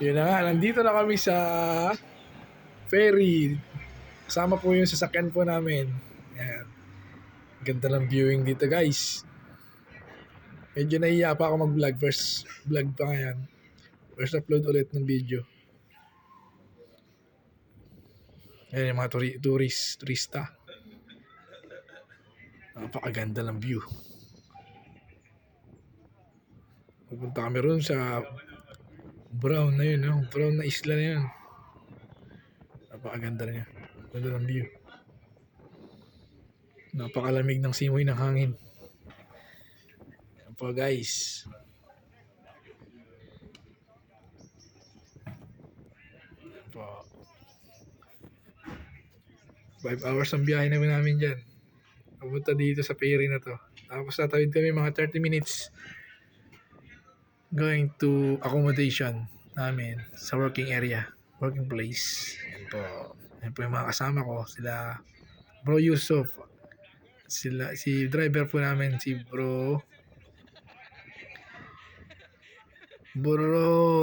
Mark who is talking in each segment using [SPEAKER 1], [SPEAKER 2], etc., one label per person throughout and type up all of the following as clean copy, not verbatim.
[SPEAKER 1] Yun na nga, nandito na kami sa ferry. Kasama po yung sasakyan po namin. Yan. Ganda ng viewing dito guys. Medyo nahiya pa ako mag-vlog. First vlog pa ngayon. First upload ulit ng video. Ayan yung mga turista. Napakaganda ng view. Pupunta kami ron sa brown na yun. Brown na isla na yun. Napakaganda niya. Ganda ng view. Napakalamig ng simoy ng hangin. Yan po guys. Yan po. 5 hours ang biyahe namin dyan. Papunta dito sa ferry na to. Tapos tatawid kami mga 30 minutes going to accommodation namin sa working area, working place. Yan po. Yan po yung mga kasama ko. Sila Bro Yusuf. Si driver po namin, si Bro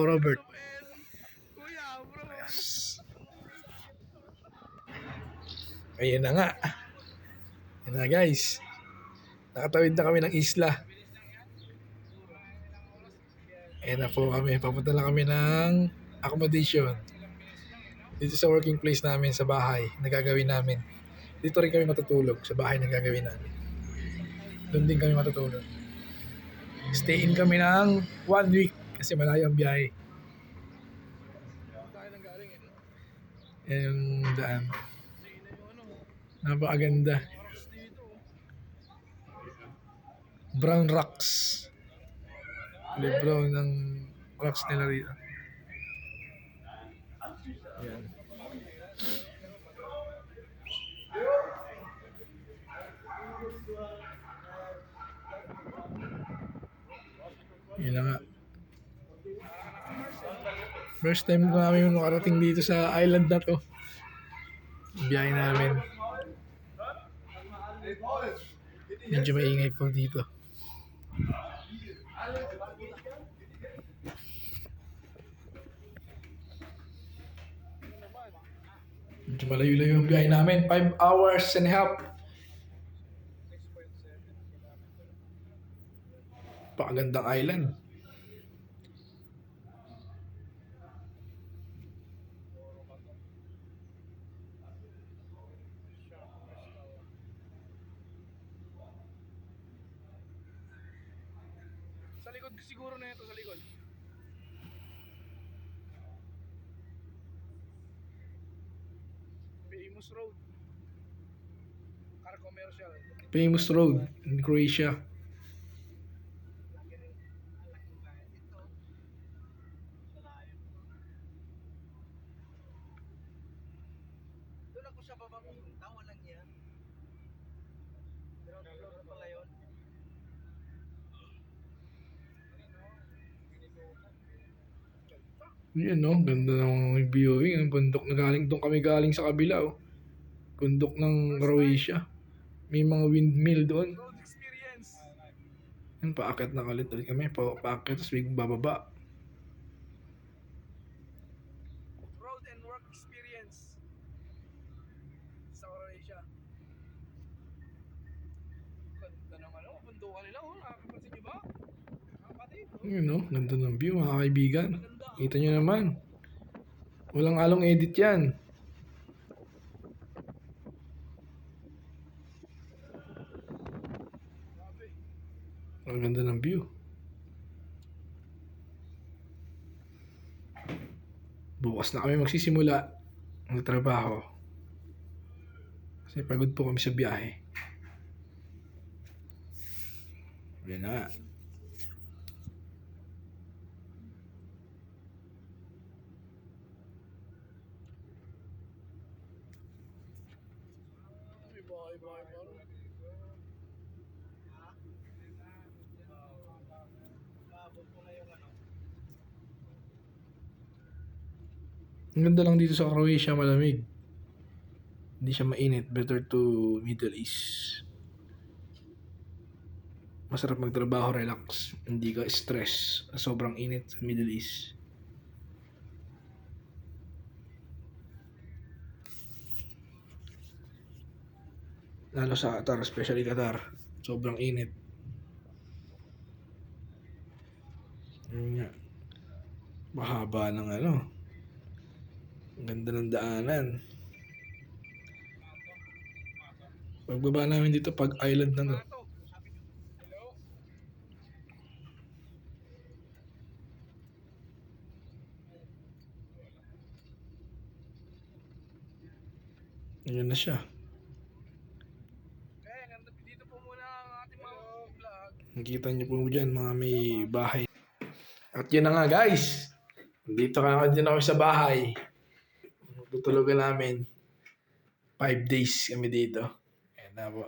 [SPEAKER 1] Robert. Yes. Ayun na nga. Yan na guys. Nakatawid na kami ng isla. Ayan na po kami. Papunta na kami ng accommodation. Dito sa working place namin sa bahay. Nagagawin namin. Dito rin kami matutulog sa bahay na gagawin namin. Doon din kami matutulog. Stay in kami ng 1 week kasi malayo ang biyahe. Yan yung daan. Napakaganda. Brown rocks. Brown ng rocks nila dito. Yan. Yun na nga. First time ko namin makarating dito sa island na to. Biyahe namin. Medyo maingay po dito. Medyo malayo-layo yung biyahe namin. 5 hours and a half. Pakagandang island. Sa likod siguro na ito, sa likod. Famous Road. Car commercial. Famous Road in Croatia. Doon ako sa baba pumunta, walang yan. Ground floor na pala yun. Yan no, ganda ng viewing. Ang bundok na galing, doon kami galing sa kabila oh. Bundok ng Croatia. May mga windmill doon. Yan, paakyat na kalit ulit kami. Paakyat, tapos may bababa. Road and work experience sa Croatia. Ganda naman oh, bundukan nila oh. Nakakapansin nyo ba? Yun no, ganda ng view mga kaibigan. Kita nyo naman. Walang along edit yan. Ang ganda ng view. Bukas na kami magsisimula ng trabaho. Kasi pagod po kami sa biyahe. Yan na nga. Ang ganda lang dito sa Croatia, malamig. Hindi siya mainit. Better to Middle East. Masarap magtrabaho, relax. Hindi ka stress. Sobrang init sa Middle East. Lalo sa Qatar, especially Qatar. Sobrang init. Yun nga. Mahaba ng ano. Ang ganda ng daanan. Pagbaba namin dito, pag island na to. Ayan na siya.
[SPEAKER 2] Dito po muna ang ating mga vlog.
[SPEAKER 1] Nakita niyo po dyan, mga may bahay. At yun na nga guys. Dito ka din ako sa bahay. Tutulogan namin. 5 days kami dito. Ayan na po.